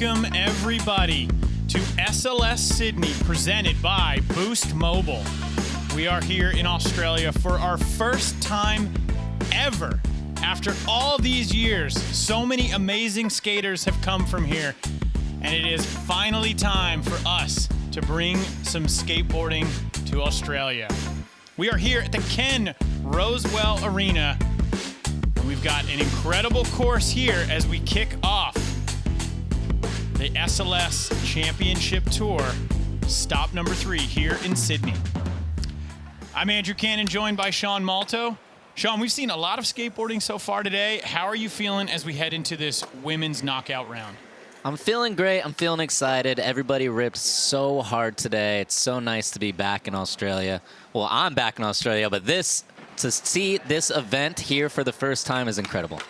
Welcome, everybody, to SLS Sydney, presented by Boost Mobile. We are here in Australia for our first time ever. After all these years, so many amazing skaters have come from here, and it is finally time for us to bring some skateboarding to Australia. We are here at the Ken Rosewell Arena, and we've got an incredible course here as we kick off the SLS Championship Tour, stop number 3 here in Sydney. I'm Andrew Cannon, joined by Sean Malto. Sean, we've seen a lot of skateboarding so far today. How are you feeling as we head into this women's knockout round? I'm feeling great. I'm feeling excited. Everybody ripped so hard today. It's so nice to be back in Australia. Well, I'm back in Australia, but to see this event here for the first time is incredible.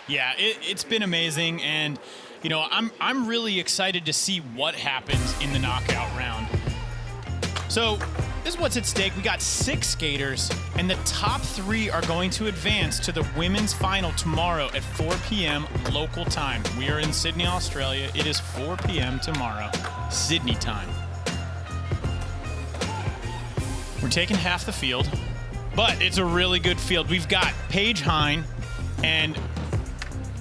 Yeah, it's been amazing, and you know, I'm really excited to see what happens in the knockout round. So this is what's at stake. We got 6 skaters, and the top 3 are going to advance to the women's final tomorrow at 4 p.m. local time. We are in Sydney, Australia. It is 4 p.m. tomorrow, Sydney time. We're taking half the field, but it's a really good field. We've got Paige Heyn and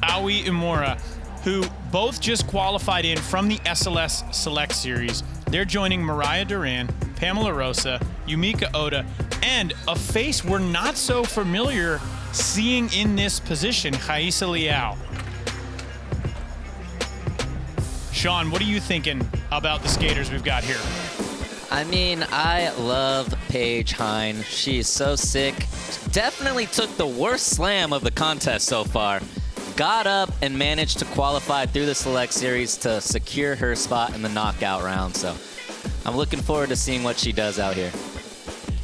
Uemura, who both just qualified in from the SLS Select Series. They're joining Mariah Duran, Pamela Rosa, Yumeka, and a face we're not so familiar seeing in this position, Rayssa Leal. Sean, what are you thinking about the skaters we've got here? I mean, I love Paige Heyn. She's so sick. Definitely took the worst slam of the contest so far. Got up and managed to qualify through the Select Series to secure her spot in the knockout round. So I'm looking forward to seeing what she does out here.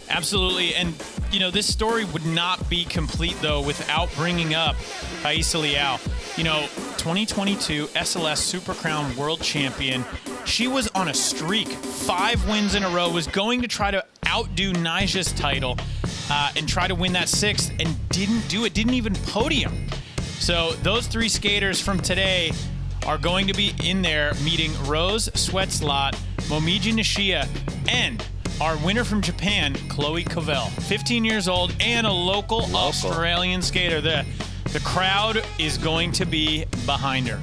Absolutely. And, you know, this story would not be complete, though, without bringing up Rayssa Leal. You know, 2022 SLS Super Crown World Champion. She was on a streak, 5 wins in a row, was going to try to outdo Nija's title and try to win that 6th, and didn't do it, didn't even podium. So those 3 skaters from today are going to be in there meeting Rose Sweatslot, Momiji Nishia, and our winner from Japan, Chloe Cavell, 15 years old and a local Australian skater. The crowd is going to be behind her.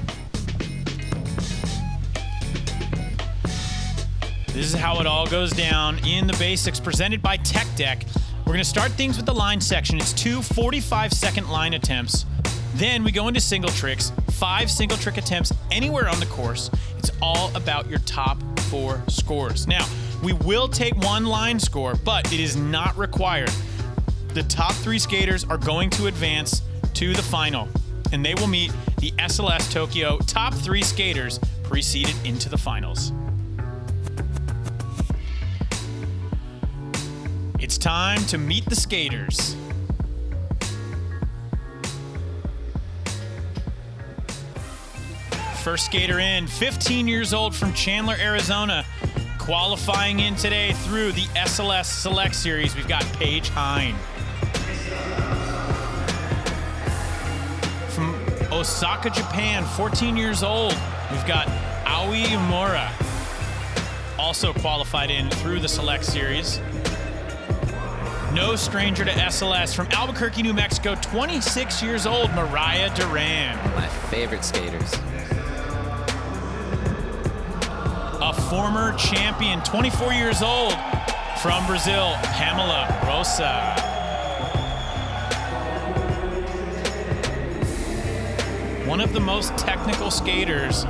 This is how it all goes down in the basics, presented by Tech Deck. We're going to start things with the line section. It's 2 45-second line attempts. Then we go into single tricks, 5 single trick attempts anywhere on the course. It's all about your top 4 scores. Now, we will take 1 line score, but it is not required. The top 3 skaters are going to advance to the final, and they will meet the SLS Tokyo top 3 skaters preceded into the finals. It's time to meet the skaters. First skater in, 15 years old from Chandler, Arizona, qualifying in today through the SLS Select Series. We've got Paige Heyn. From Osaka, Japan, 14 years old, we've got Uemura, also qualified in through the Select Series. No stranger to SLS, from Albuquerque, New Mexico, 26 years old, Mariah Duran. My favorite skaters. A former champion, 24 years old, from Brazil, Pamela Rosa. One of the most technical skaters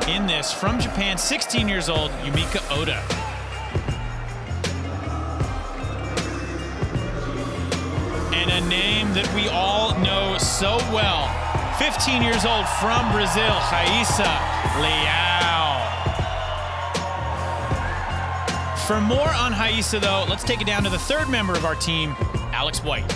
in this, from Japan, 16 years old, Yumeka. a name that we all know so well. 15 years old from Brazil, Rayssa Leal. For more on Rayssa, though, let's take it down to the third member of our team, Alex White.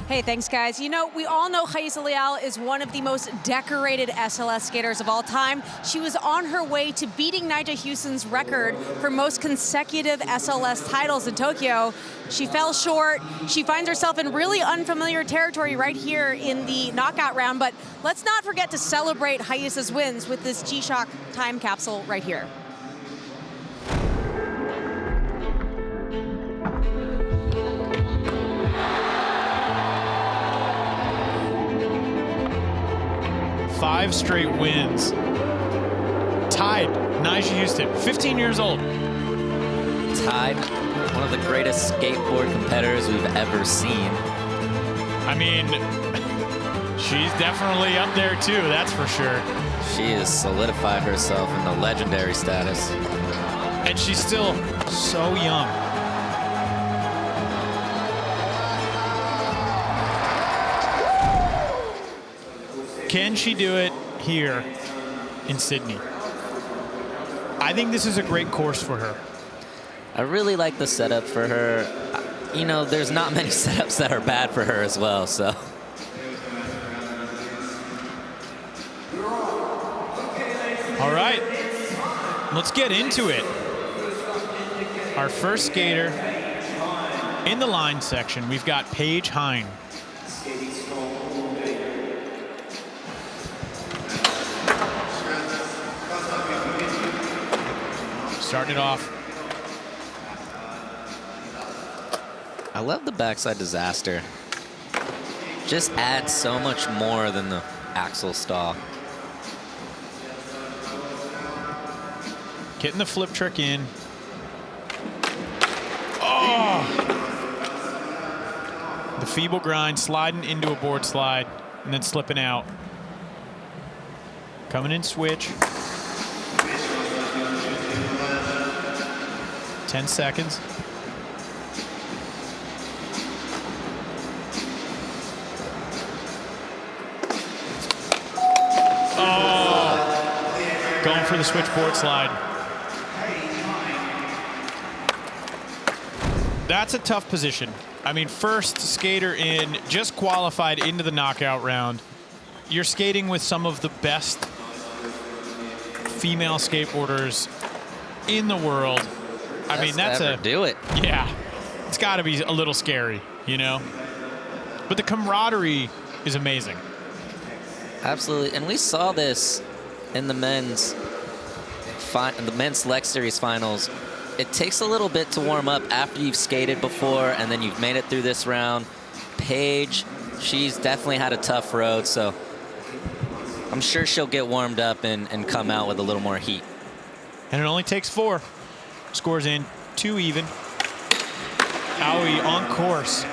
Hey, thanks, guys. You know, we all know Rayssa Leal is one of the most decorated SLS skaters of all time. She was on her way to beating Nyjah Huston's record for most consecutive SLS titles in Tokyo. She fell short. She finds herself in really unfamiliar territory right here in the knockout round. But let's not forget to celebrate Rayssa's wins with this G-Shock time capsule right here. Five straight wins. Tied Nyjah Huston, 15 years old. Tied one of the greatest skateboard competitors we've ever seen. I mean, she's definitely up there too, that's for sure. She has solidified herself in the legendary status. And she's still so young. Can she do it here in Sydney? I think this is a great course for her. I really like the setup for her. You know, there's not many setups that are bad for her as well, so. All right, let's get into it. Our first skater in the line section, we've got Paige Heyn. Starting it off. I love the backside disaster. Just adds so much more than the axle stall. Getting the flip trick in. Oh! The feeble grind, sliding into a board slide, and then slipping out. Coming in switch. 10 seconds. Oh! Going for the switchboard slide. That's a tough position. I mean, first skater in, just qualified into the knockout round. You're skating with some of the best female skateboarders in the world. I mean, that's do it. Yeah, it's got to be a little scary, you know? But the camaraderie is amazing. Absolutely, and we saw this in the men's Select Series finals. It takes a little bit to warm up after you've skated before, and then you've made it through this round. Paige, she's definitely had a tough road, so I'm sure she'll get warmed up and come out with a little more heat. And it only takes 4. Scores in 2 even. Owie on course.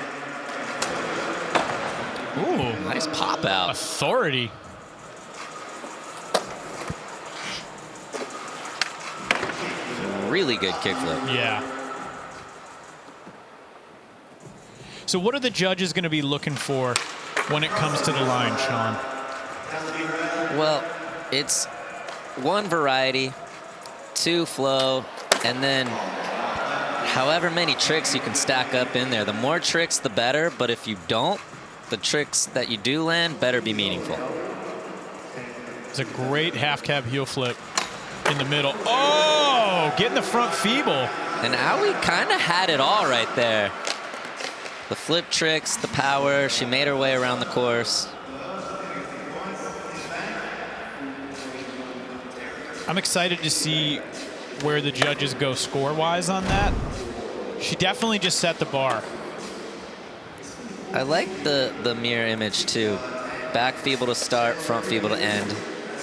Ooh, nice pop out. Authority. Really good kickflip. Yeah. So what are the judges going to be looking for when it comes to the line, Sean? Well, it's 1, variety, 2, flow, and then however many tricks you can stack up in there. The more tricks, the better, but if you don't, the tricks that you do land better be meaningful. It's a great half cab heel flip in the middle. Oh, getting the front feeble. And Owie kind of had it all right there. The flip tricks, the power, she made her way around the course. I'm excited to see where the judges go score-wise on that. She definitely just set the bar. I like the mirror image too. Back feeble to start, front feeble to end.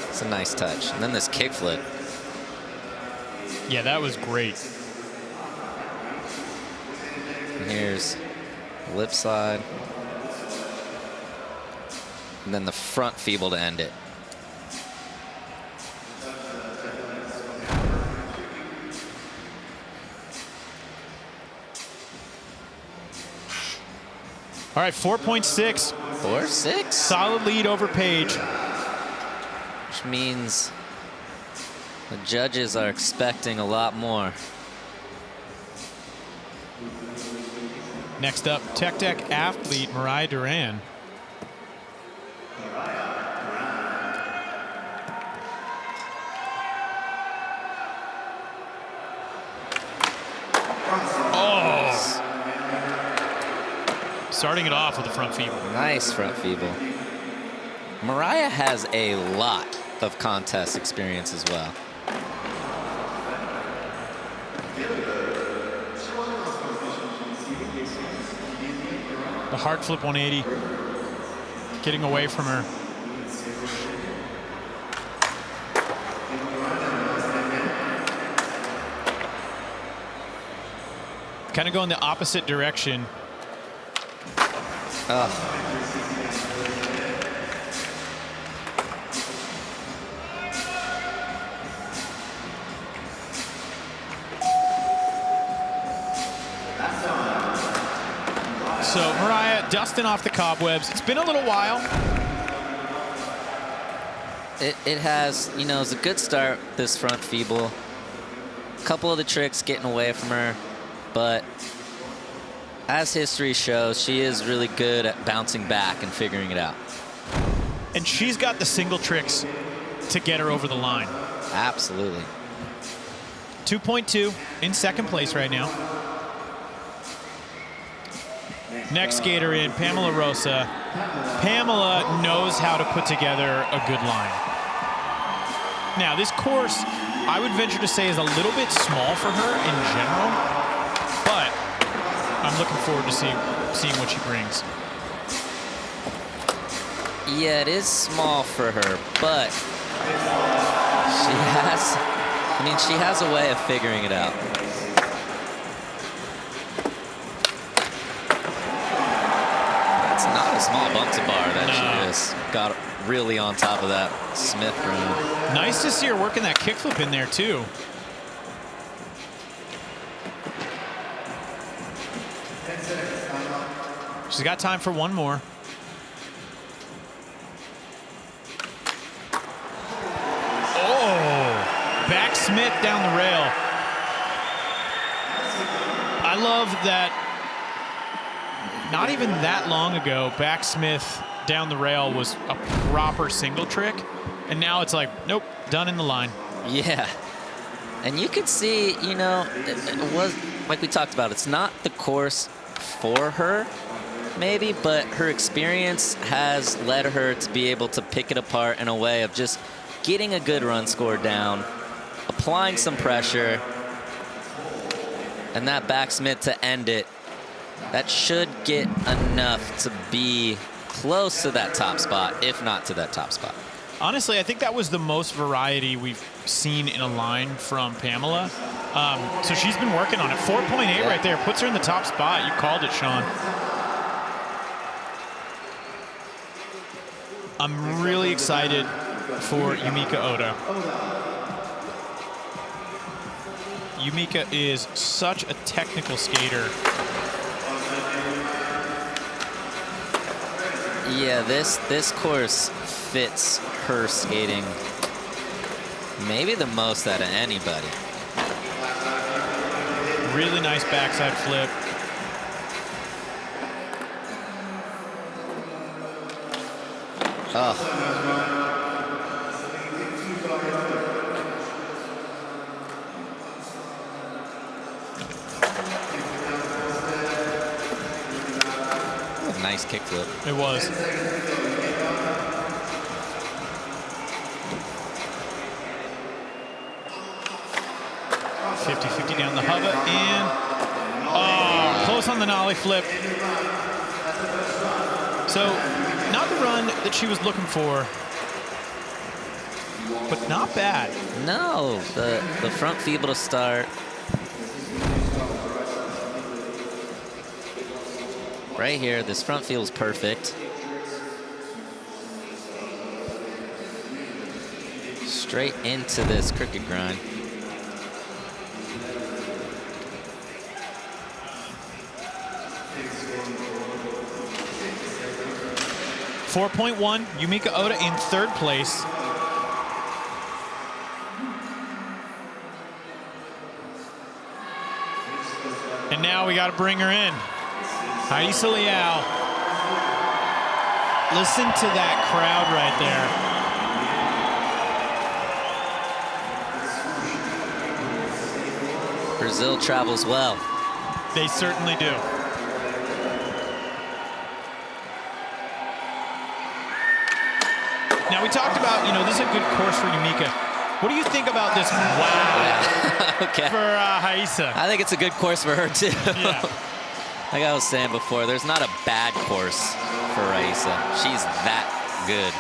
It's a nice touch. And then this kickflip. Yeah, that was great. And here's lip slide. And then the front feeble to end it. All right, 4.6. 4-6. Solid lead over Paige. Which means the judges are expecting a lot more. Next up, Tech Deck athlete Mariah Duran. Oh! Starting it off with the front feeble. Nice front feeble. Mariah has a lot of contest experience as well. The hard flip 180, getting away from her. Kind of going the opposite direction. So Mariah dusting off the cobwebs. It's been a little while. It has, you know, it's a good start, this front feeble. A couple of the tricks getting away from her, but as history shows, she is really good at bouncing back and figuring it out. And she's got the single tricks to get her over the line. Absolutely. 2.2 in second place right now. Next skater in, Pamela Rosa. Pamela knows how to put together a good line. Now, this course, I would venture to say, is a little bit small for her in general, but I'm looking forward to seeing what she brings. Yeah, it is small for her, but she has a way of figuring it out. That's not a small bump to bar that she just got really on top of that Smith broom. Nice to see her working that kickflip in there, too. She's got time for one more. Oh, back Smith down the rail. I love that not even that long ago, back Smith down the rail was a proper single trick. And now it's like, nope, done in the line. Yeah. And you could see, you know, it was, like we talked about, it's not the course for her, maybe, but her experience has led her to be able to pick it apart in a way of just getting a good run score down, applying some pressure, and that back Smith to end it. That should get enough to be close to that top spot, if not to that top spot. Honestly, I think that was the most variety we've seen in a line from Pamela. So she's been working on it. 4.8 right there, puts her in the top spot. You called it, Sean. I'm really excited for Yumeka Oda. Yumeka is such a technical skater. Yeah, this course fits her skating maybe the most out of anybody. Really nice backside flip. Oh. Nice kickflip. It was. .50 down the hover and close on the nollie flip. So not the run that she was looking for, but not bad. No, the front feeble to start. Right here, this front feels perfect. Straight into this crooked grind. 4.1, Yumeka Oda in third place. And now we got to bring her in. Rayssa Leal. Listen to that crowd right there. Brazil travels well. They certainly do. Now, we talked about, this is a good course for Yumeka. What do you think about this? Wow. Okay. For Rayssa. I think it's a good course for her, too. Yeah. Like I was saying before, there's not a bad course for Rayssa. She's that good.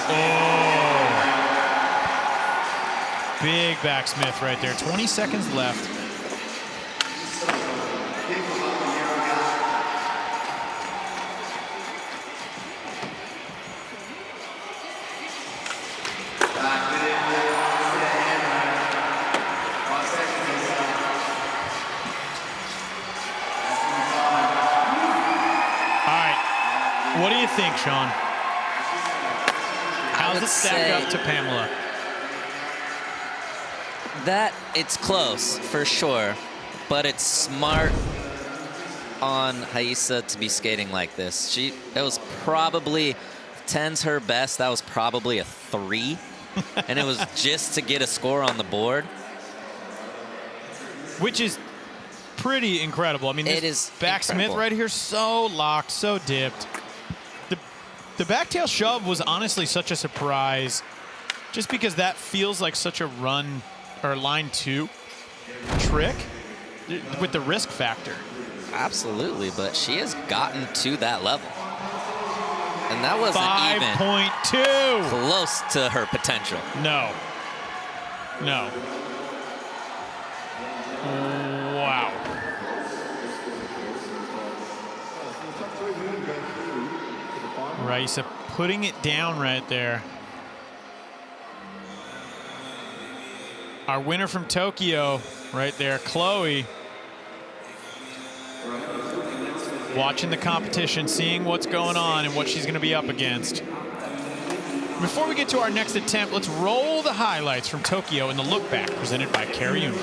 Oh. Big backsmith right there. 20 seconds left. What do you think, Sean? How's it stack up to Pamela? That it's close for sure, but it's smart on Rayssa to be skating like this. That was probably 10's her best. That was probably a 3, and it was just to get a score on the board, which is pretty incredible. I mean, it is backsmith incredible. right here, so locked, so dipped. The backtail shove was honestly such a surprise, just because that feels like such a run or line 2 trick with the risk factor. Absolutely, but she has gotten to that level, and that wasn't 5.2 even close to her potential. No. Wow. Rayssa putting it down right there. Our winner from Tokyo right there, Chloe. Watching the competition, seeing what's going on and what she's going to be up against. Before we get to our next attempt, let's roll the highlights from Tokyo in the look back presented by Carrium.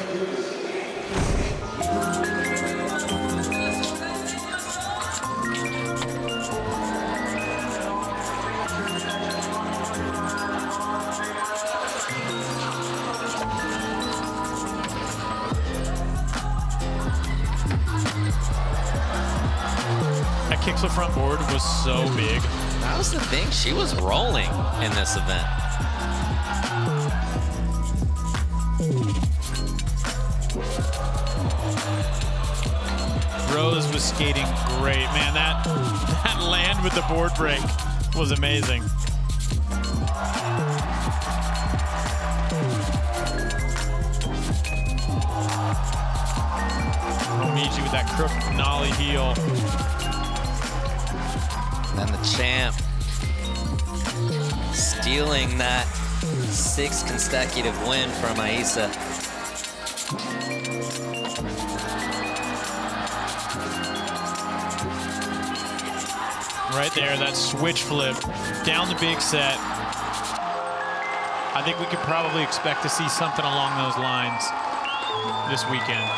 Kickflip front board was so big. That was the thing. She was rolling in this event. Rose was skating great. Man, that land with the board break was amazing. Omiji with that crook nollie heel. And the champ stealing that 6th consecutive win from Rayssa. Right there, that switch flip down the big set. I think we could probably expect to see something along those lines this weekend.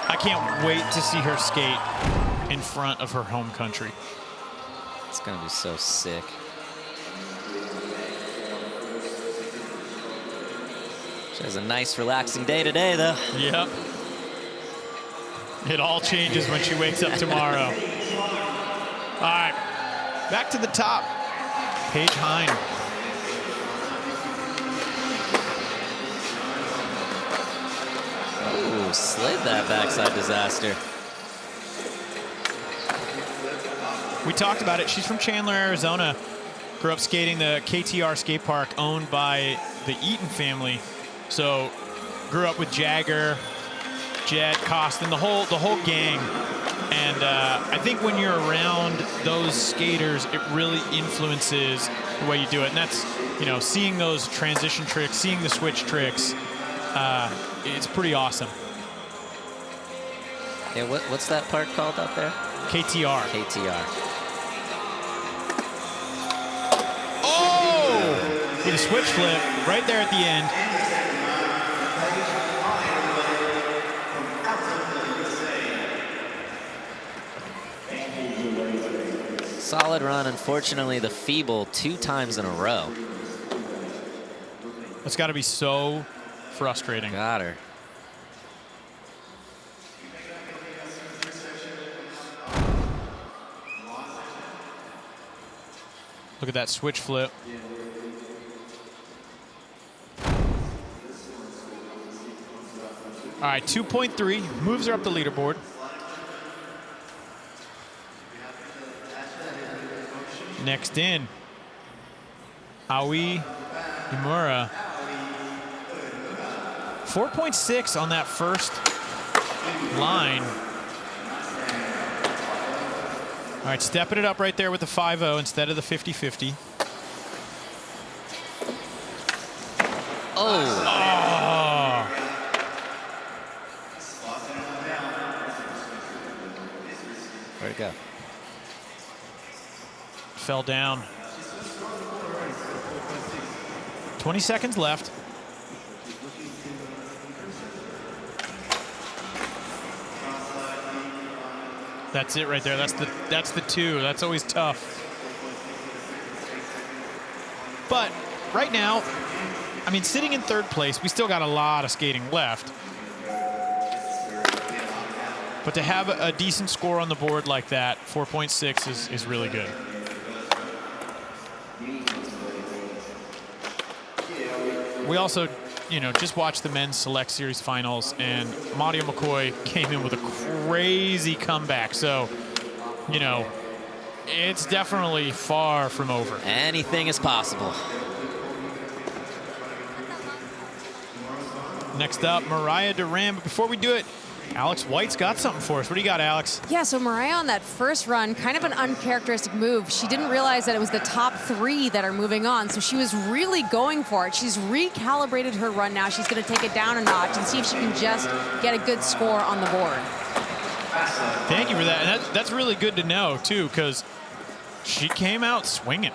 I can't wait to see her skate in front of her home country. It's gonna be so sick. She has a nice, relaxing day today, though. Yep. It all changes when she wakes up tomorrow. All right, back to the top. Paige Heyn. Ooh, slid that backside disaster. We talked about it. She's from Chandler, Arizona. Grew up skating the KTR skate park owned by the Eaton family. So grew up with Jagger, Jet, Costin, the whole gang. And I think when you're around those skaters, it really influences the way you do it. And that's, you know, seeing those transition tricks, seeing the switch tricks. it's pretty awesome. Yeah, what's that part called up there? KTR. KTR. Oh! With a switch flip right there at the end. Solid run. Unfortunately, the feeble 2 times in a row. It's got to be so frustrating. Got her. Look at that switch flip. All right, 2.3 moves her up the leaderboard. Next in, Uemura. 4.6 on that first line. All right, stepping it up right there with the 5-0 instead of the 50-50. Oh. Where'd it go? Fell down. 20 seconds left. That's it right there. That's the 2. That's always tough. But right now, I mean, sitting in 3rd place, we still got a lot of skating left. But to have a decent score on the board like that, 4.6 is really good. We also, you know, just watched the men's select series finals, and Mario McCoy came in with a crazy comeback. So, you know, it's definitely far from over. Anything is possible. Next up, Mariah Duran. But before we do it, Alex White's got something for us. What do you got, Alex? Yeah, so Mariah on that first run, kind of an uncharacteristic move. She didn't realize that it was the top 3 that are moving on, so she was really going for it. She's recalibrated her run now. She's going to take it down a notch and see if she can just get a good score on the board. Thank you for that. And that's really good to know, too, because she came out swinging.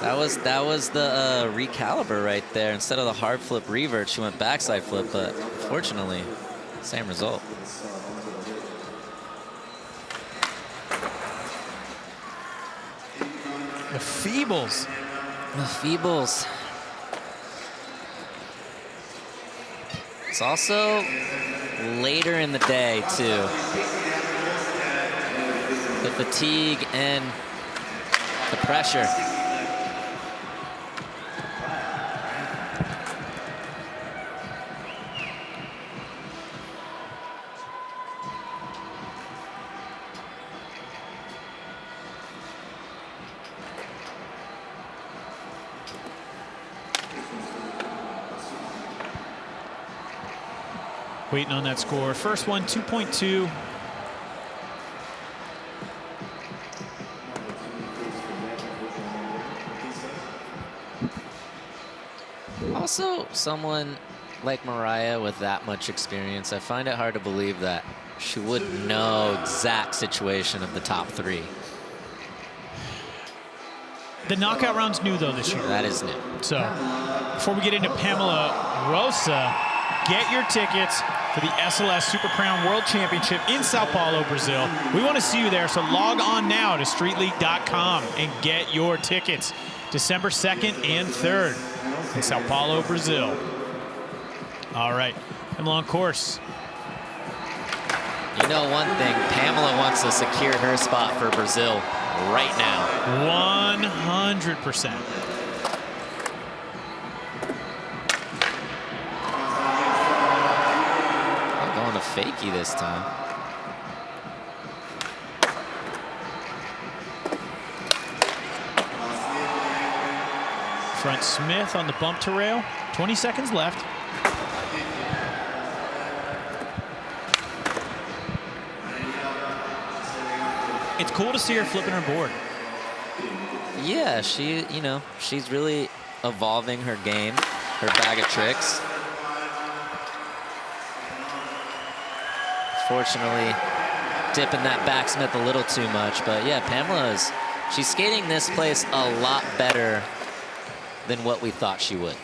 That was the recaliber right there. Instead of the hard flip revert, she went backside flip, but fortunately, same result. The feebles. The feebles. It's also later in the day, too. The fatigue and the pressure. Waiting on that score. First one, 2.2. Also, someone like Mariah with that much experience, I find it hard to believe that she would know exact situation of the top 3. The knockout round's new, though, this year. That is new. So, before we get into Pamela, Rosa, get your tickets for the SLS Super Crown World Championship in Sao Paulo, Brazil. We want to see you there, so log on now to streetleague.com and get your tickets. December 2nd and 3rd in Sao Paulo, Brazil. All right, Pamela on course. You know one thing, Pamela wants to secure her spot for Brazil right now. 100%. Going to fakie this time. Front Smith on the bump to rail. 20 seconds left. It's cool to see her flipping her board. Yeah, she's really evolving her game, her bag of tricks. Fortunately, dipping that backsmith a little too much. But yeah, she's skating this place a lot better than what we thought she would.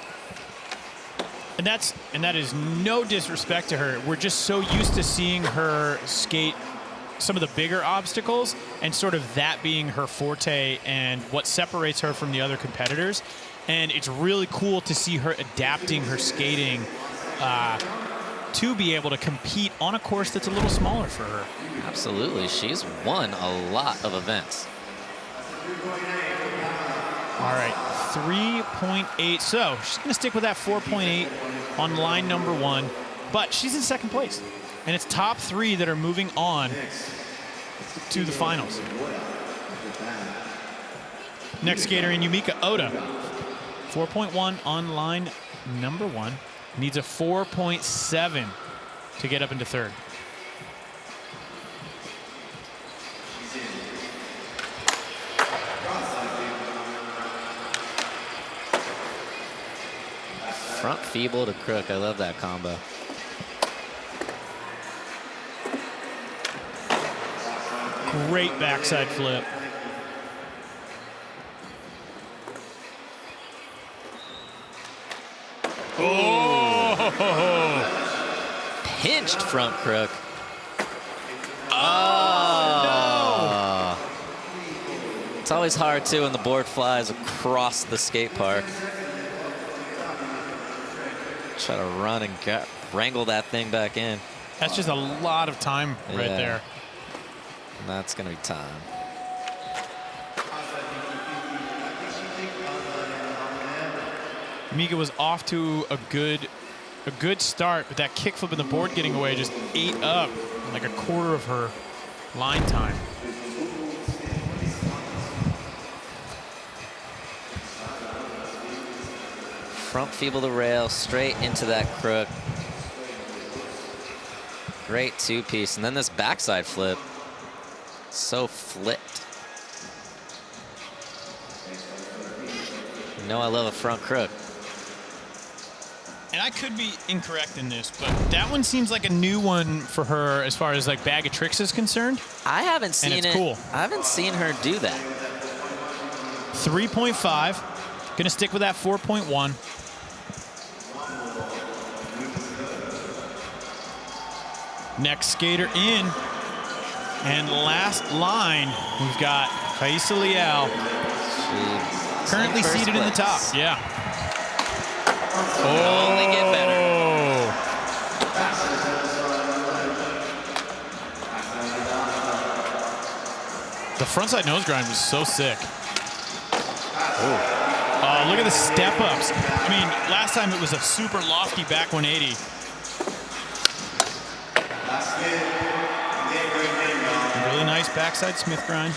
And that is no disrespect to her. We're just so used to seeing her skate some of the bigger obstacles and sort of that being her forte and what separates her from the other competitors. And it's really cool to see her adapting her skating to be able to compete on a course that's a little smaller for her. Absolutely. She's won a lot of events. All right, 3.8. So she's going to stick with that 4.8 on line number 1, but she's in second place. And it's top 3 that are moving on to the finals. Next skater in Yumeka Oda, 4.1 on line number 1. Needs a 4.7 to get up into third. Front feeble to crook. I love that combo. Great backside flip. Oh! Pinched front crook. Oh, no! It's always hard, too, when the board flies across the skate park. Try to run and wrangle that thing back in. That's just a lot of time right there. And that's going to be time. Yumeka was off to a good start, but that kickflip and the board getting away just ate up like a quarter of her line time. Front feeble the rail, straight into that crook. Great two-piece. And then this backside flip. So flipped. You know I love a front crook. And I could be incorrect in this, but that one seems like a new one for her as far as like bag of tricks is concerned. I haven't seen it. Cool. I haven't seen her do that. 3.5. Gonna stick with that 4.1. Next skater in. And last line, we've got Rayssa Leal. Currently seated in the top. Yeah. Only get better. The frontside nose grind was so sick. Look at the step ups. I mean, last time it was a super lofty back 180. Really nice backside Smith grind.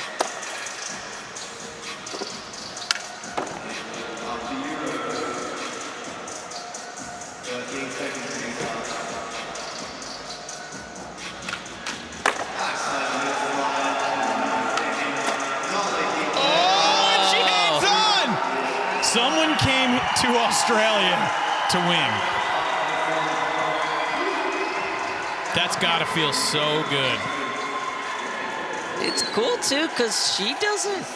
Someone came to Australia to win. That's got to feel so good. It's cool, too, because she doesn't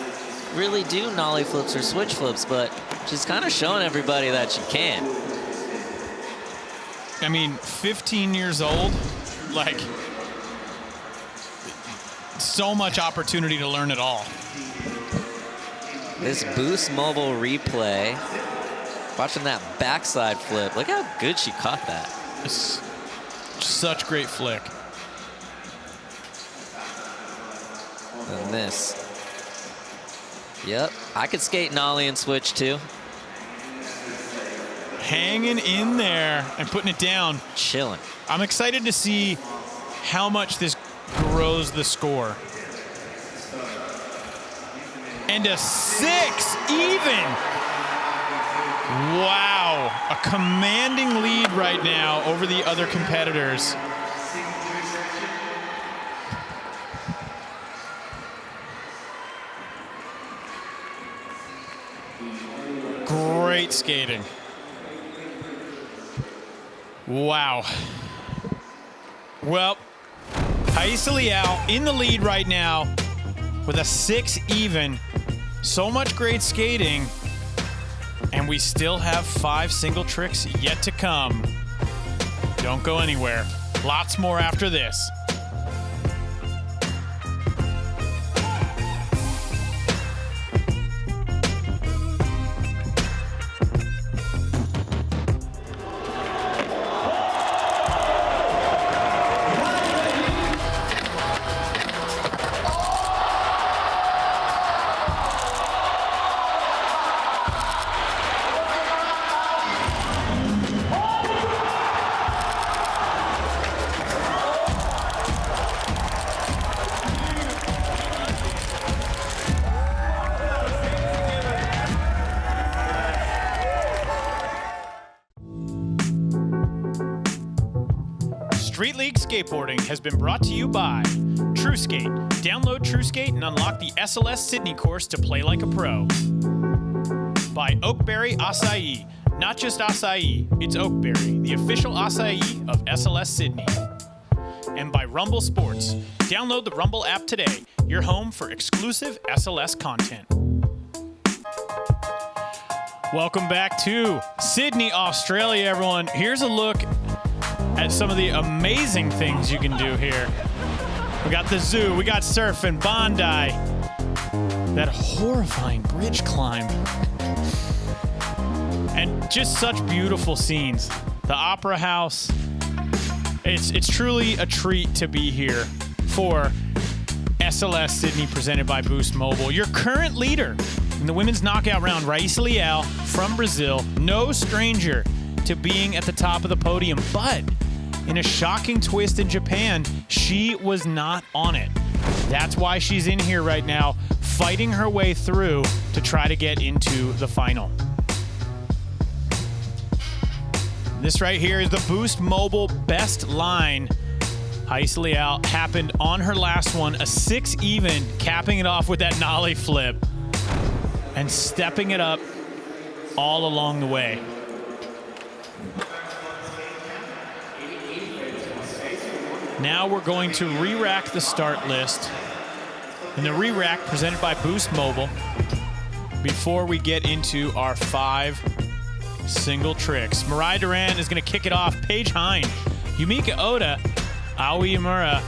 really do nollie flips or switch flips, but she's kind of showing everybody that she can. I mean, 15 years old, like, so much opportunity to learn it all. This Boost Mobile replay, watching that backside flip. Look how good she caught that. It's such great flick. And this. Yep, I could skate nollie and switch too. Hanging in there and putting it down. Chilling. I'm excited to see how much this grows the score. And a 6 even. Wow, a commanding lead right now over the other competitors. great skating. Wow. Well, Rayssa Leal in the lead right now with a 6 even. So much great skating. And we still have 5 single tricks yet to come. Don't go anywhere. Lots more after this. Street League Skateboarding has been brought to you by TrueSkate. Download TrueSkate and unlock the SLS Sydney course to play like a pro. By Oakberry Acai. Not just acai, it's Oakberry, the official acai of SLS Sydney. And by Rumble Sports. Download the Rumble app today, your home for exclusive SLS content. Welcome back to Sydney, Australia, everyone. Here's a look at some of the amazing things you can do here. We got the zoo, we got surfing, Bondi, that horrifying bridge climb, and just such beautiful scenes. The Opera House. It's truly a treat to be here for SLS Sydney presented by Boost Mobile. Your current leader in the women's knockout round, Rayssa Leal from Brazil, no stranger to being at the top of the podium, but in a shocking twist in Japan, she was not on it. That's why she's in here right now, fighting her way through to try to get into the final. This right here is the Boost Mobile best line. Rayssa Leal happened on her last one, a 6 even, capping it off with that nollie flip and stepping it up all along the way. Now we're going to re-rack the start list. And the re-rack presented by Boost Mobile before we get into our 5 single tricks. Mariah Duran is going to kick it off. Paige Heyn, Yumeka Oda, Uemura,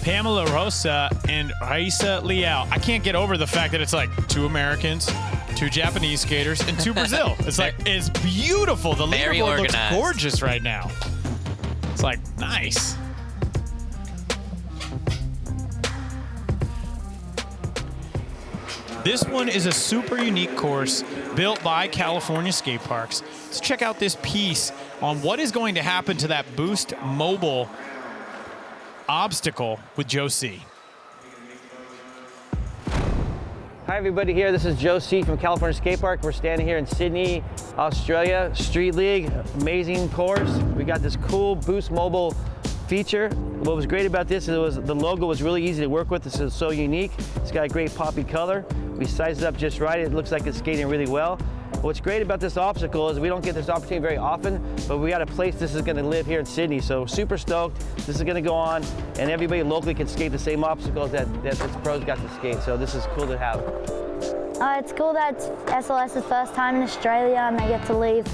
Pamela, Rosa, and Rayssa Leal. I can't get over the fact that it's like 2 Americans, 2 Japanese skaters, and 2 Brazil. It's like, it's beautiful. The leaderboard looks gorgeous right now. It's like, nice. This one is a super unique course built by California Skate Parks. Let's check out this piece on what is going to happen to that Boost Mobile obstacle with Joe C. Hi everybody here, this is Joe C from California Skate Park. We're standing here in Sydney, Australia, Street League, amazing course. We got this cool Boost Mobile feature. What was great about this is the logo was really easy to work with. This is so unique. It's got a great poppy color. We sized it up just right. It looks like it's skating really well. What's great about this obstacle is we don't get this opportunity very often, but we got a place this is going to live here in Sydney. So super stoked. This is going to go on, and everybody locally can skate the same obstacles that this pros got to skate. So this is cool to have. It's cool that it's SLS's first time in Australia, and they get to leave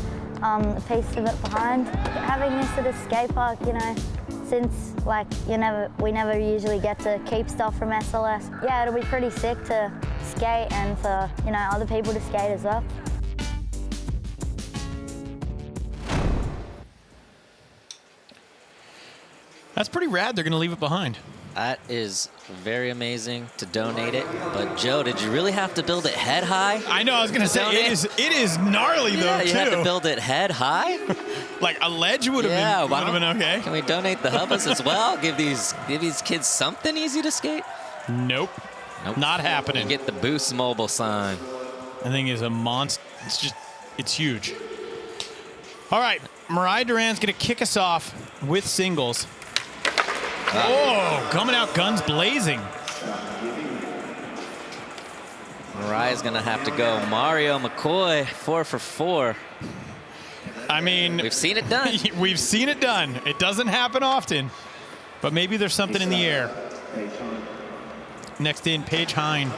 a piece of it behind. Having this at a skate park, you know, since like we never usually get to keep stuff from SLS. Yeah, it'll be pretty sick to skate and for, you know, other people to skate as well. That's pretty rad. They're going to leave it behind. That is very amazing to donate it. But Joe, did you really have to build it head high? I know. I was going to say it is gnarly though too. You had to build it head high. Like a ledge would have been okay. Can we donate the hubbas as well? Give these kids something easy to skate. Nope. Not happening. You get the Boost Mobile sign. I think it's a monster. It's huge. All right, Mariah Duran's going to kick us off with singles. Oh, coming out guns blazing. Mariah's gonna have to go. Mario McCoy, 4 for 4. I mean, We've seen it done. we've seen it done. It doesn't happen often, but maybe there's something in the air. Next in, Paige Heyn.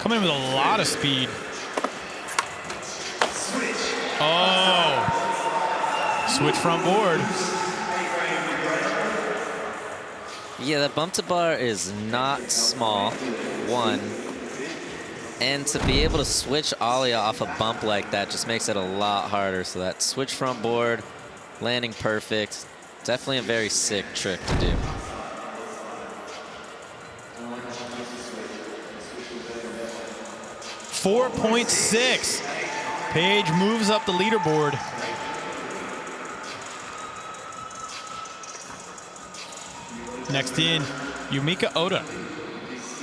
Coming in with a lot of speed. Oh, switch front board. Yeah, that bump to bar is not small, one. And to be able to switch ollie off a bump like that just makes it a lot harder. So that switch front board, landing perfect. Definitely a very sick trick to do. .6. Paige moves up the leaderboard. Next in, Yumeka Oda.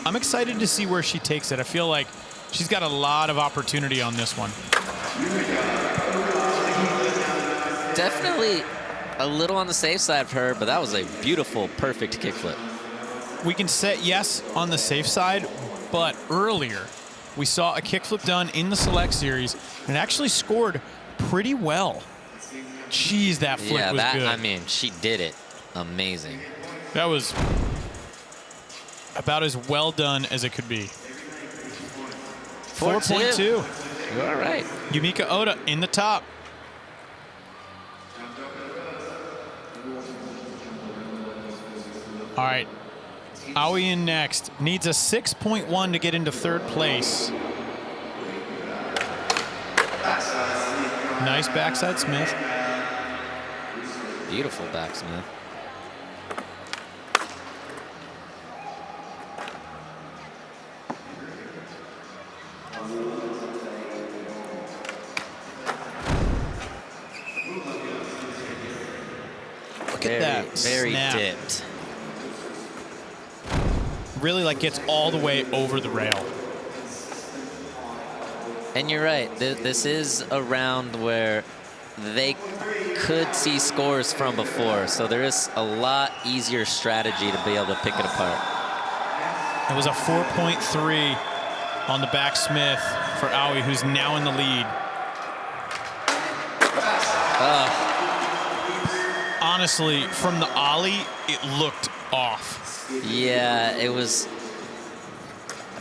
I'm excited to see where she takes it. I feel like she's got a lot of opportunity on this one. Definitely a little on the safe side for her, but that was a beautiful, perfect kickflip. We can set yes on the safe side, but earlier we saw a kickflip done in the Select Series and it actually scored pretty well. Jeez, that flip was good. I mean, she did it. Amazing. That was about as well done as it could be. 4.2. You're all right. Yumeka Oda in the top. All right. Aoi in next. Needs a 6.1 to get into third place. Nice backside Smith. Beautiful backsmith. Look at that Very snap. dipped. Really like gets all the way over the rail. And you're right. This is a round where they could see scores from before, so there is a lot easier strategy to be able to pick it apart. It was a 4.3 on the backsmith for Aoi, who's now in the lead. Honestly, from the ollie, it looked off. Yeah, it was.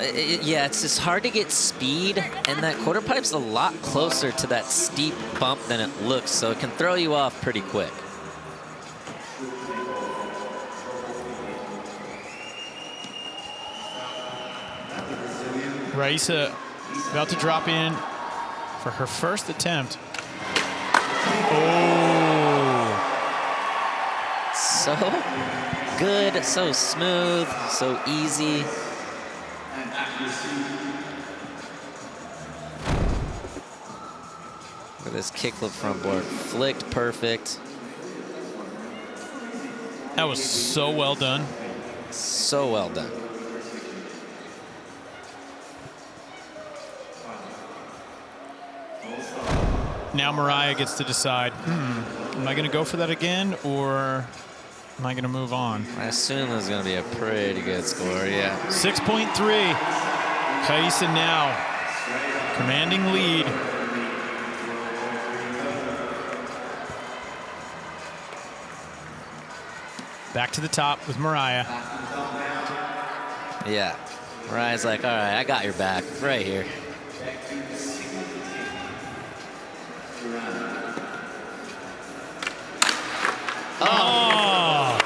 Yeah, it's just hard to get speed, and that quarter pipe's a lot closer to that steep bump than it looks, so it can throw you off pretty quick. Rayssa about to drop in for her first attempt. Oh. So good, so smooth, so easy. Look at this kickflip front board. Flicked perfect. That was so well done. So well done. Now Mariah gets to decide, am I going to go for that again, or am I going to move on? I assume there's going to be a pretty good score, yeah. 6.3. Rayssa now commanding lead. Back to the top with Mariah. Yeah. Mariah's like, all right, I got your back right here. Oh!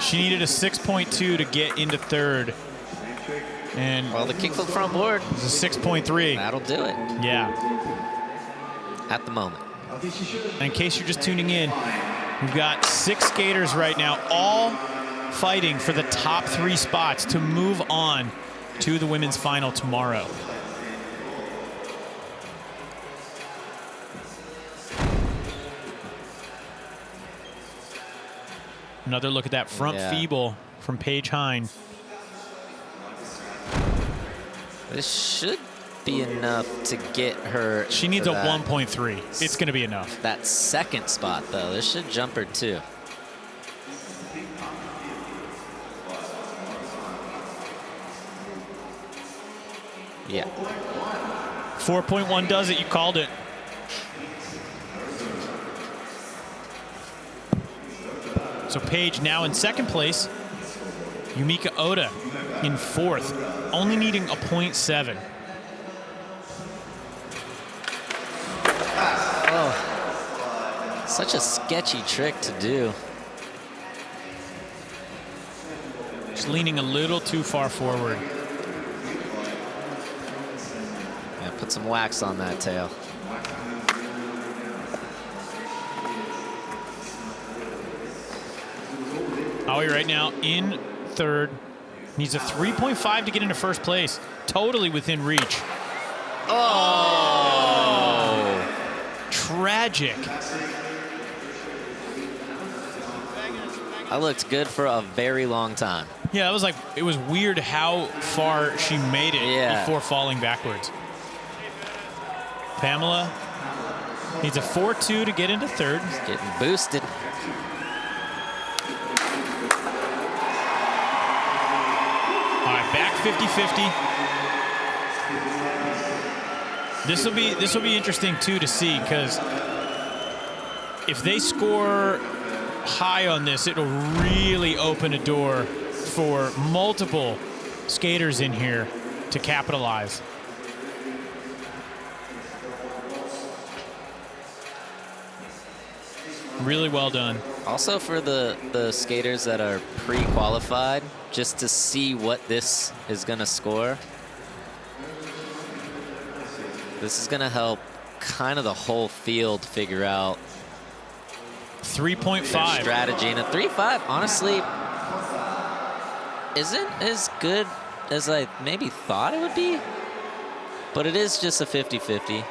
She needed a 6.2 to get into third. And Well, the kickflip front board, it was a 6.3. that'll do it Yeah. at the moment. And in case you're just tuning in, we've got 6 skaters right now, all fighting for the top 3 spots to move on to the women's final tomorrow. Another look at that front feeble from Paige Heyn. This should be enough to get her. She needs a that. 1.3. It's going to be enough. That second spot, though, this should jump her too. Yeah. 4.1 does it. You called it. So Paige now in second place. Yumeka Oda in fourth, only needing a 0.7. Oh, such a sketchy trick to do. Just leaning a little too far forward. Yeah, put some wax on that tail. Howie right now in third. Needs a 3.5 to get into first place. Totally within reach. Oh! Tragic. That looked good for a very long time. Yeah, that was like, it was weird how far she made it before falling backwards. Pamela needs a 4.2 to get into third. Getting boosted. All right, back 50-50. This will be interesting too to see, because if they score high on this, it'll really open a door for multiple skaters in here to capitalize. Really well done. Also for the skaters that are pre-qualified, just to see what this is going to score. This is going to help kind of the whole field figure out 3.5 their strategy. And a 3.5, honestly, isn't as good as I maybe thought it would be. But it is just a 50-50.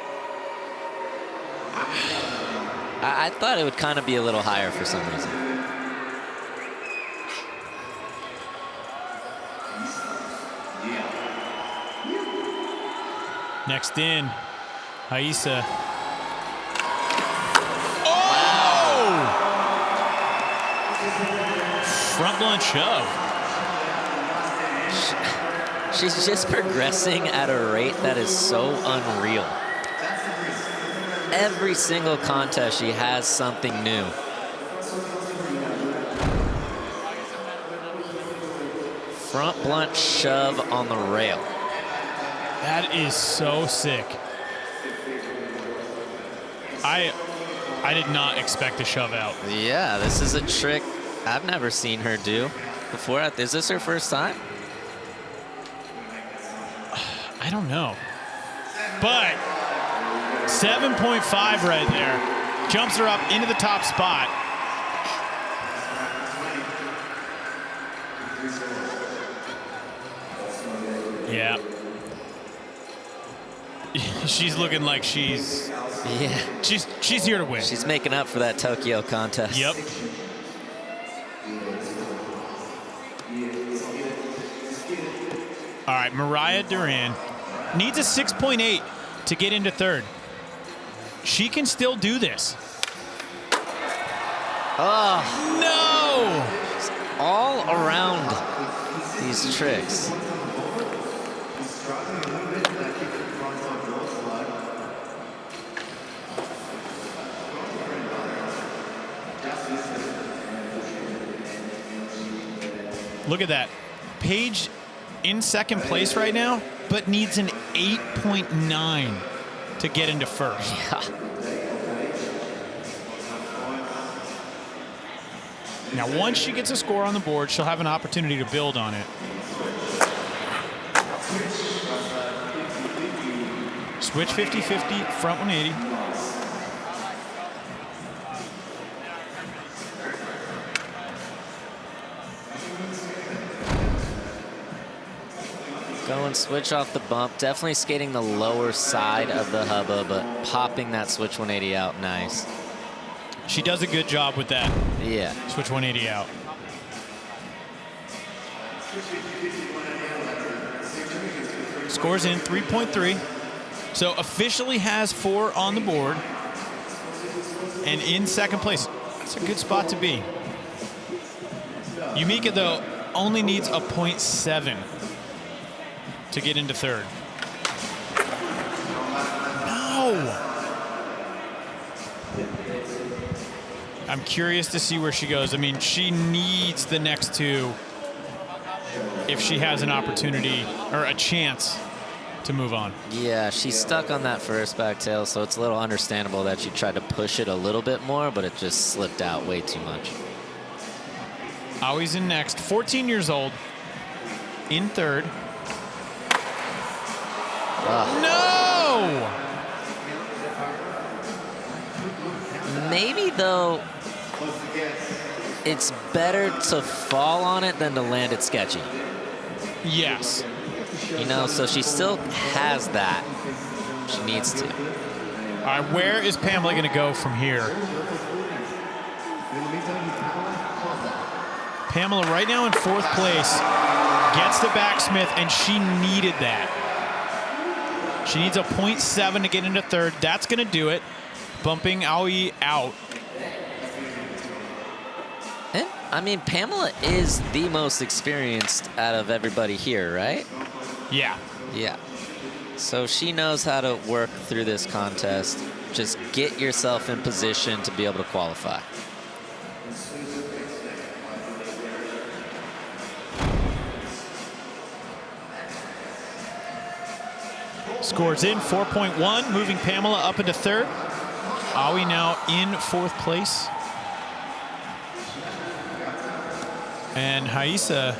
I thought it would kind of be a little higher for some reason. Next in, Rayssa. Wow. Front blunt shove. She's just progressing at a rate that is so unreal. Every single contest, she has something new. Front blunt shove on the rail. That is so sick. I did not expect to shove out. Yeah, this is a trick I've never seen her do before. Is this her first time? I don't know. But 7.5 right there. Jumps her up into the top spot. Yeah. She's looking like she's here to win. She's making up for that Tokyo contest. Yep. All right, Mariah Duran needs a 6.8 to get into third. She can still do this. Oh, No! all around these tricks. Look at that. Paige in second place right now, but needs an 8.9 to get into first. Yeah. Now, once she gets a score on the board, she'll have an opportunity to build on it. Switch 50-50, front 180. Go and switch off the bump. Definitely skating the lower side of the hubba, but popping that switch 180 out nice. She does a good job with that. Yeah. Switch 180 out. Scores in 3.3. So officially has 4 on the board. And in second place. That's a good spot to be. Yumeka, though, only needs a 0.7 to get into third. No! I'm curious to see where she goes. I mean, she needs the next 2 if she has an opportunity or a chance to move on. Yeah, she's stuck on that first back tail, so it's a little understandable that she tried to push it a little bit more, but it just slipped out way too much. Aoi's in next, 14 years old, in third. No! Maybe, though, it's better to fall on it than to land it sketchy. Yes. You know, so she still has that. She needs to. All right, where is Pamela going to go from here? Pamela right now in 4th place, gets the backsmith, and she needed that. She needs a 0.7 to get into third. That's going to do it, bumping Aoi out. And, I mean, Pamela is the most experienced out of everybody here, right? Yeah. Yeah. So she knows how to work through this contest. Just get yourself in position to be able to qualify. Scores in 4.1, moving Pamela up into third. Aoi now in 4th place. And Rayssa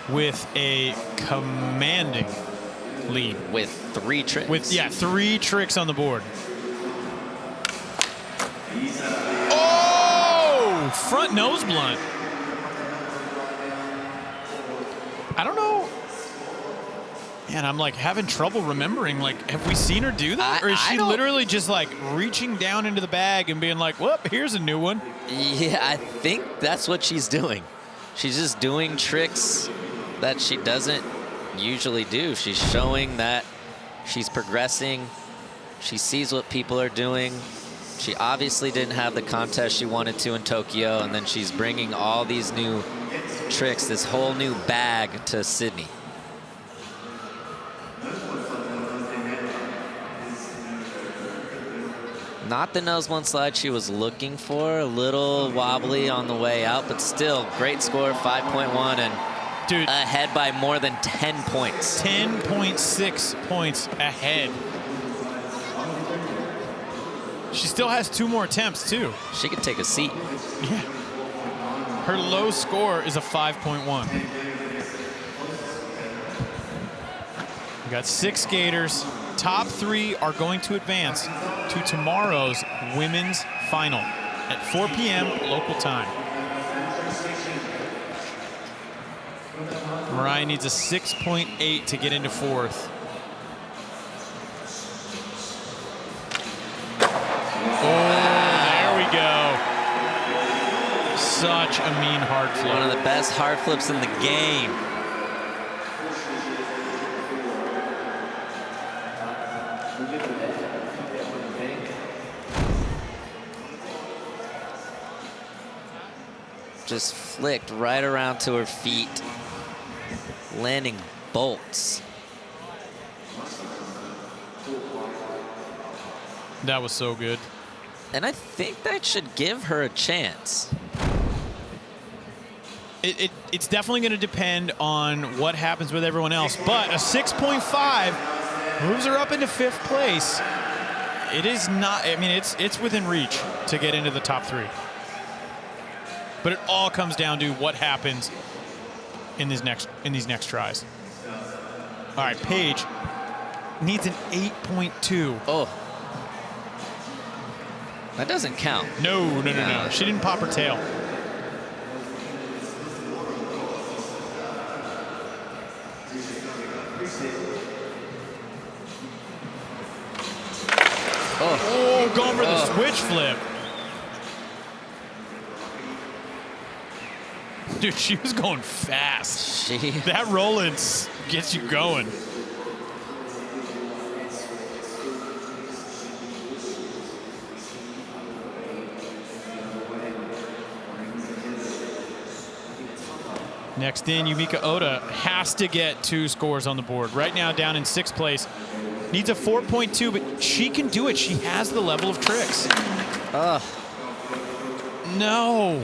with a commanding lead. With 3 tricks. With, yeah, 3 tricks on the board. Oh! Front nose blunt. I don't know. Man, I'm like having trouble remembering. Like, have we seen her do that? Or is she literally just like reaching down into the bag and being like, whoop, here's a new one? Yeah, I think that's what she's doing. She's just doing tricks that she doesn't usually do. She's showing that she's progressing. She sees what people are doing. She obviously didn't have the contest she wanted to in Tokyo, and then she's bringing all these new tricks, this whole new bag to Sydney. Not the nose blunt slide she was looking for. A little wobbly on the way out, but still great score, 5.1, and dude, ahead by more than 10 points. 10.6 points ahead. She still has 2 more attempts, too. She could take a seat. Yeah. Her low score is a 5.1. We got 6 skaters. Top 3 are going to advance to tomorrow's women's final at 4 p.m. local time. Mariah needs a 6.8 to get into 4th. Oh, there we go. Such a mean hard flip. One of the best hard flips in the game. Just flicked right around to her feet, landing bolts. That was so good. And I think that should give her a chance. It's definitely going to depend on what happens with everyone else, but a 6.5 moves her up into 5th place. It is not, I mean, it's within reach to get into the top 3. But it all comes down to what happens in these next tries. All right, Paige needs an 8.2. Oh. That doesn't count. No. She didn't pop her tail. Oh, going for the switch flip. Dude, she was going fast. That Rollins gets you going. Next in, Yumeka Oda has to get 2 scores on the board. Right now down in 6th place. Needs a 4.2, but she can do it. She has the level of tricks. No.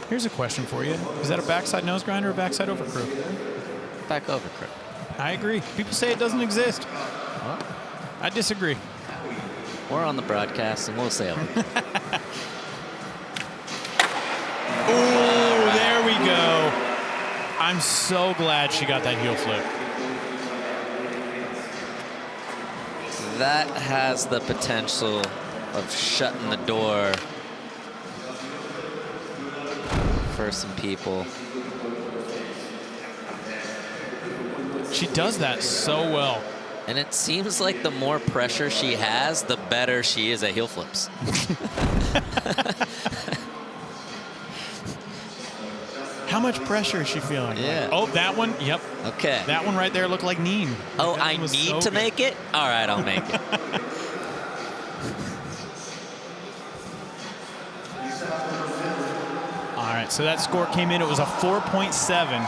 Here's a question for you. Is that a backside nose grind or a backside overcrook? Back over, crook. I agree. People say it doesn't exist. I disagree. We're on the broadcast, and we'll say it. Oh, there we go. I'm so glad she got that heel flip. That has the potential of shutting the door for some people. She does that so well. And it seems like the more pressure she has, the better she is at heel flips. How much pressure is she feeling? Yeah. Oh, that one? Yep. Okay. That one right there looked like Neen. Oh, That I one was need so to good. make it? All right, I'll make it. All right, so that score came in. It was a 4.7.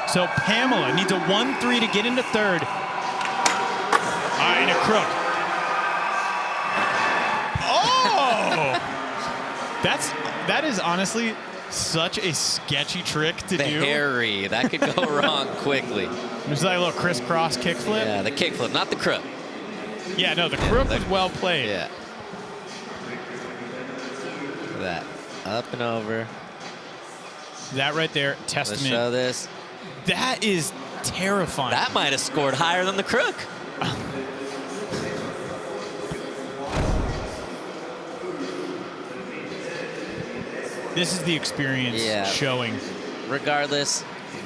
So Pamela needs a 1-3 to get into 3rd. All right, and a crook. Oh! That is honestly such a sketchy trick to do. Very. That could go wrong quickly. It's like a little crisscross kickflip. Yeah, the kickflip, not the crook. Yeah, no, the crook was well played. Yeah. Look at that. Up and over. That right there, Let's testament. show this. That is terrifying. That might have scored higher than the crook. This is the experience showing. Regardless,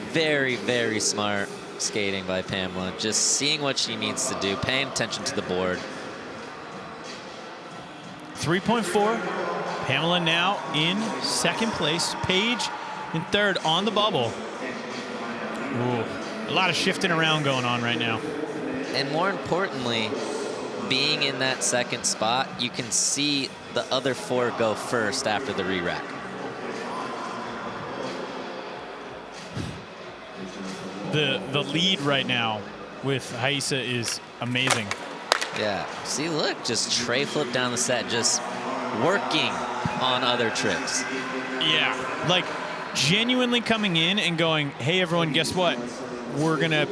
very, very smart skating by Pamela. Just seeing what she needs to do, paying attention to the board. 3.4. Pamela now in 2nd place. Paige in 3rd on the bubble. Ooh, a lot of shifting around going on right now. And more importantly, being in that 2nd spot, you can see the other 4 go first after the re-rack. The lead right now with Rayssa is amazing. Yeah. See, look, just tray flip down the set, just working on other tricks. Yeah, like genuinely coming in and going, "Hey, everyone, guess what? We're gonna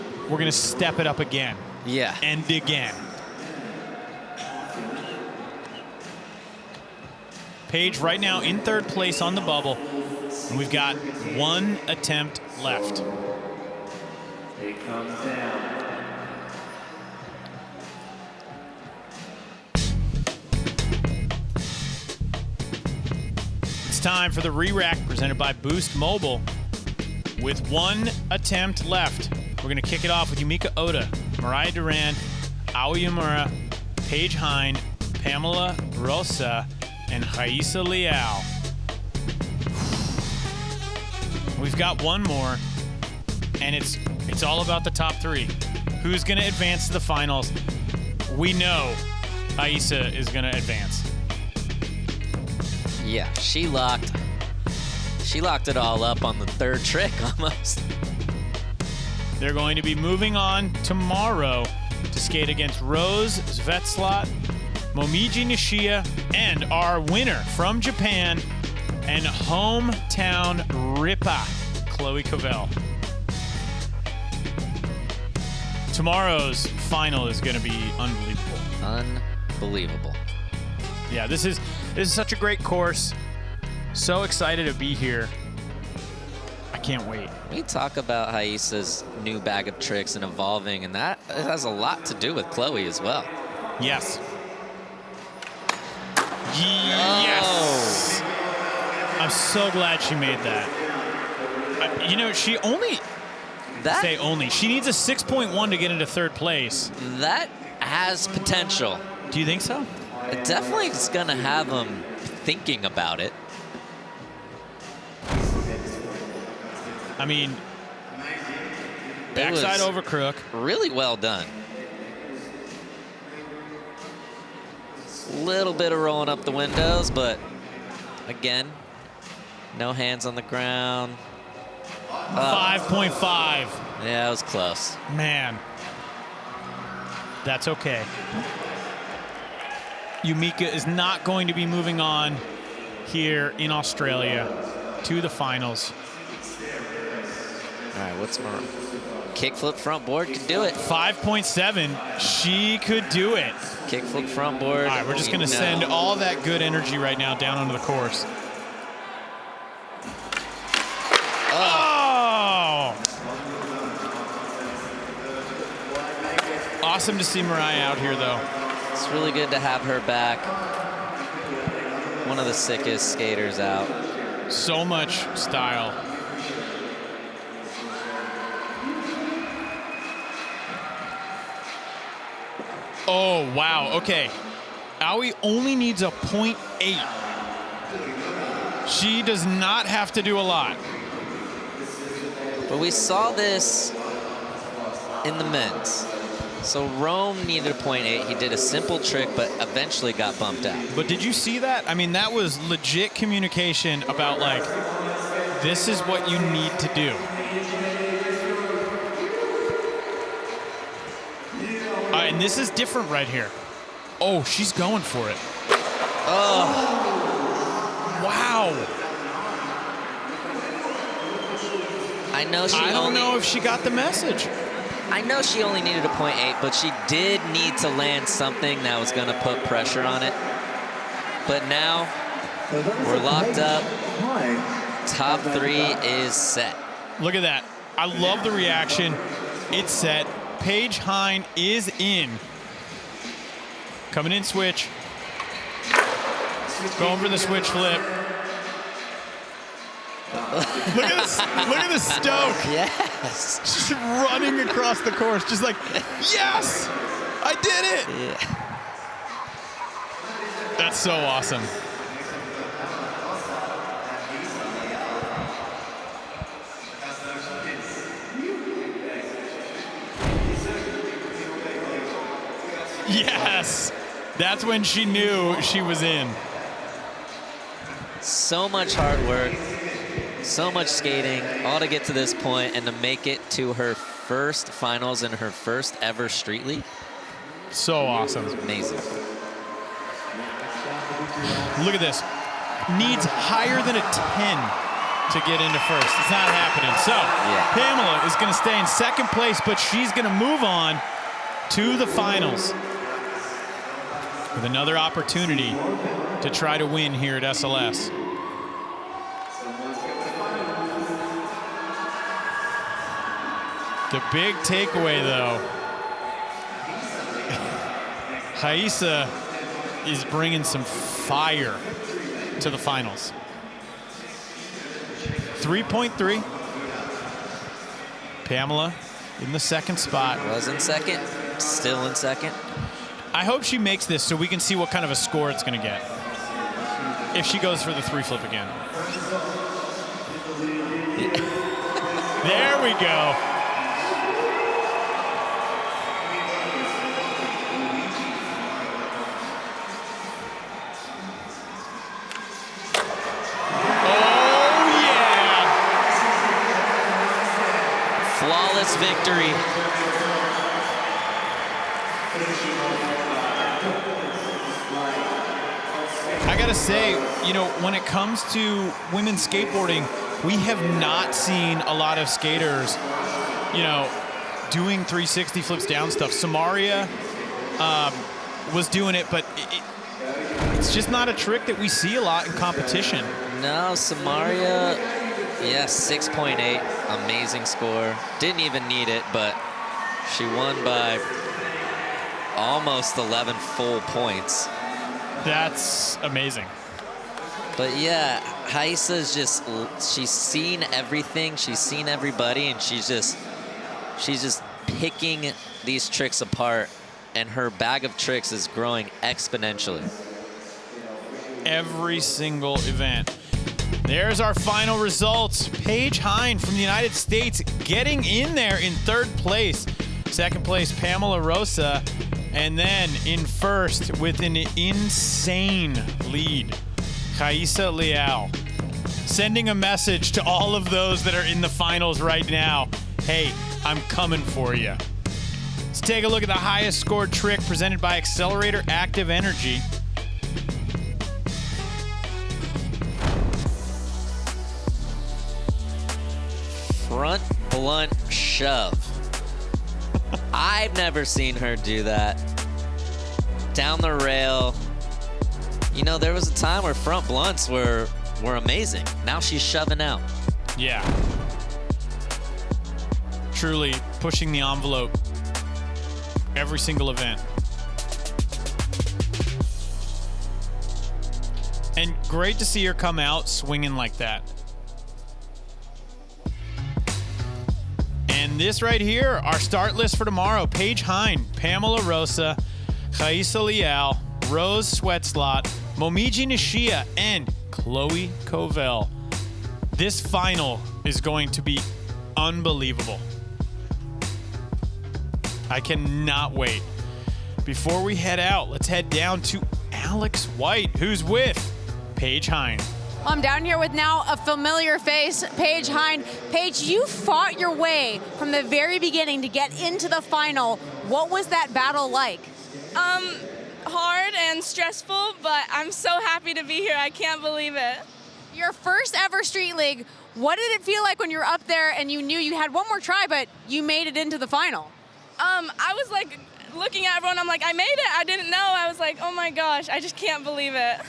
step it up again." Yeah. And again. Paige right now in 3rd place on the bubble, and we've got 1 attempt left. It comes down. It's time for the re-rack presented by Boost Mobile. With 1 attempt left, we're going to kick it off with Yumeka Oda, Mariah Duran, Uemura, Paige Heyn, Pamela Rosa, and Rayssa Leal. We've got 1 more, and it's all about the top 3. Who's going to advance to the finals? We know Rayssa is going to advance. Yeah, she locked it all up on the 3rd trick almost. They're going to be moving on tomorrow to skate against Rose Svetslot, Momiji Nishia, and our winner from Japan and hometown Rippa, Chloe Cavell. Tomorrow's final is going to be unbelievable. Unbelievable. Yeah, this is such a great course. So excited to be here. I can't wait. We talk about Rayssa's new bag of tricks and evolving, and that it has a lot to do with Chloe as well. Yes. Yes. I'm so glad she made that. You know, she only she needs a 6.1 to get into 3rd place. That has potential. Do you think so? It definitely is going to have them thinking about it. I mean, backside over crook. Really well done. Little bit of rolling up the windows, but again, no hands on the ground. 5.5. Yeah, it was close. Man. That's okay. Yumeka is not going to be moving on here in Australia to the finals. All right, what's more? Kickflip front board could do it. 5.7. She could do it. Kickflip front board. All right, we're just going to send all that good energy right now down onto the course. Oh! Awesome to see Mariah out here, though. It's really good to have her back. One of the sickest skaters out. So much style. Oh, wow. Okay. Aoi only needs a 0.8. She does not have to do a lot. But we saw this in the men's. So Rome needed a 0.8. He did a simple trick, but eventually got bumped out. But did you see that? I mean, that was legit communication about, like, this is what you need to do. And this is different right here. Oh, she's going for it. Oh. Wow. I don't know if she got the message. I know she only needed a 0.8, but she did need to land something that was going to put pressure on it. But now we're locked up. Top 3 is set. Look at that. I love the reaction. It's set. Paige Heyn is in. Coming in switch. Going for the switch flip. Look at this. Look at the stoke. Yes. Just running across the course. Just like, yes, I did it. Yeah. That's so awesome. Yes. That's when she knew she was in. So much hard work, so much skating, all to get to this point and to make it to her first finals in her first ever street league. So awesome. Amazing. Look at this. Needs higher than a 10 to get into first. It's not happening. So Pamela is going to stay in second place, but she's going to move on to the finals with another opportunity to try to win here at SLS. The big takeaway, though, Rayssa is bringing some fire to the finals. 3.3. Pamela in the second spot. Was in second, still in second. I hope she makes this so we can see what kind of a score it's going to get if she goes for the 3 flip again. There we go. Oh, yeah. Flawless victory. I gotta say, you know, when it comes to women's skateboarding, we have not seen a lot of skaters, you know, doing 360 flips down stuff. Samaria was doing it, but it's just not a trick that we see a lot in competition. No, Samaria, yeah, 6.8, amazing score. Didn't even need it, but she won by almost 11 full points. That's amazing. But yeah, Rayssa's just, she's seen everything, she's seen everybody, and she's just picking these tricks apart, and her bag of tricks is growing exponentially. Every single event. There's our final results. Paige Heyn from the United States getting in there in third place. Second place, Pamela Rosa. And then in first with an insane lead, Rayssa Leal. Sending a message to all of those that are in the finals right now. Hey, I'm coming for you. Let's take a look at the highest scored trick presented by Accelerator Active Energy. Front blunt shove. I've never seen her do that. Down the rail. You know, there was a time where front blunts were amazing. Now she's shoving out. Yeah. Truly pushing the envelope every single event. And great to see her come out swinging like that. And this right here, our start list for tomorrow. Paige Heyn, Pamela Rosa, Rayssa Leal, Rose Sweatslot, Momiji Nishia, and Chloe Covell. This final is going to be unbelievable. I cannot wait. Before we head out, let's head down to Alex White, who's with Paige Heyn. I'm down here with now a familiar face, Paige Heyn. Paige, you fought your way from the very beginning to get into the final. What was that battle like? Hard and stressful, but I'm so happy to be here. I can't believe it. Your first ever Street League. What did it feel like when you're up there and you knew you had one more try, but you made it into the final? I was like looking at everyone. I'm like, I made it. I didn't know. I was like, oh my gosh, I just can't believe it.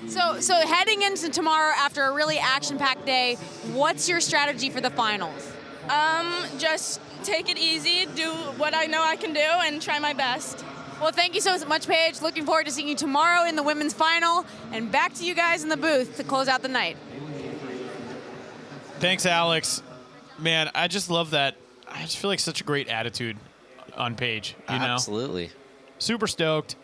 So heading into tomorrow after a really action-packed day, what's your strategy for the finals? Just take it easy, do what I know I can do, and try my best. Well, thank you so much, Paige. Looking forward to seeing you tomorrow in the women's final, and back to you guys in the booth to close out the night. Thanks, Alex. Man, I just love that. I just feel like such a great attitude on Paige. You know, Absolutely. super stoked,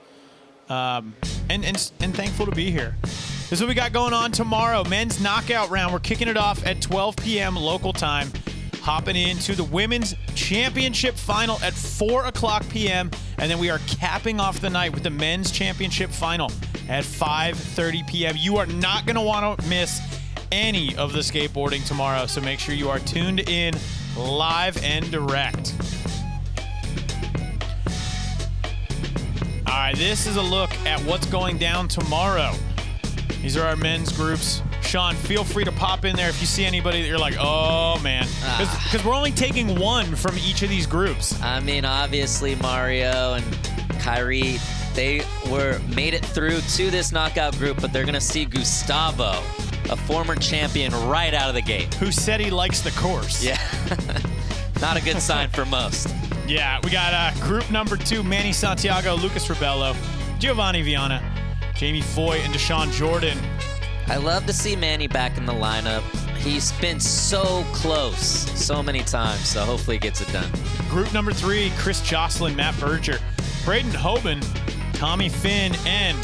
and thankful to be here. This is what we got going on tomorrow. Men's knockout round. We're kicking it off at 12 p.m. local time. Hopping into the women's championship final at 4 o'clock p.m. And then we are capping off the night with the men's championship final at 5:30 p.m. You are not going to want to miss any of the skateboarding tomorrow, so make sure you are tuned in live and direct. All right, this is a look at what's going down tomorrow. These are our men's groups. Sean, feel free to pop in there if you see anybody that you're like, oh, man. Because we're only taking one from each of these groups. I mean, obviously, Mario and Kyrie, they made it through to this knockout group, but they're going to see Gustavo, a former champion, right out of the gate. Who said he likes the course. Yeah. Not a good sign for most. Yeah, we got group number 2, Manny Santiago, Lucas Rebello, Giovanni Viana, Jamie Foy, and Deshaun Jordan. I love to see Manny back in the lineup. He's been so close so many times, so hopefully he gets it done. Group number 3, Chris Jocelyn, Matt Berger, Braden Hoban, Tommy Finn, and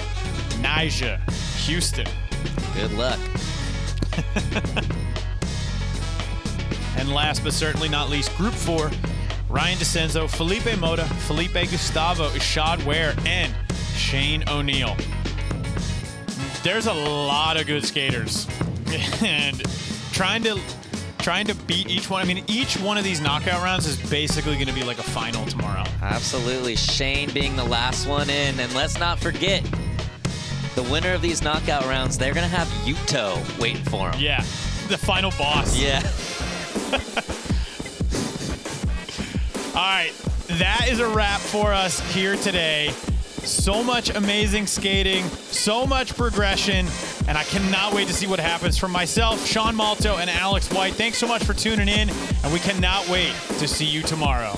Nyjah Houston. Good luck. And last but certainly not least, Group 4, Ryan DeCenzo, Felipe Mota, Felipe Gustavo, Ishad Ware, and Shane O'Neill. There's a lot of good skaters, and trying to beat each one. I mean, each one of these knockout rounds is basically going to be like a final tomorrow. Absolutely. Shane being the last one in. And let's not forget, the winner of these knockout rounds, they're going to have Yuto waiting for them. Yeah, the final boss. Yeah. All right, that is a wrap for us here today. So much amazing skating, so much progression, and I cannot wait to see what happens from myself, Sean Malto, and Alex White. Thanks so much for tuning in, and we cannot wait to see you tomorrow.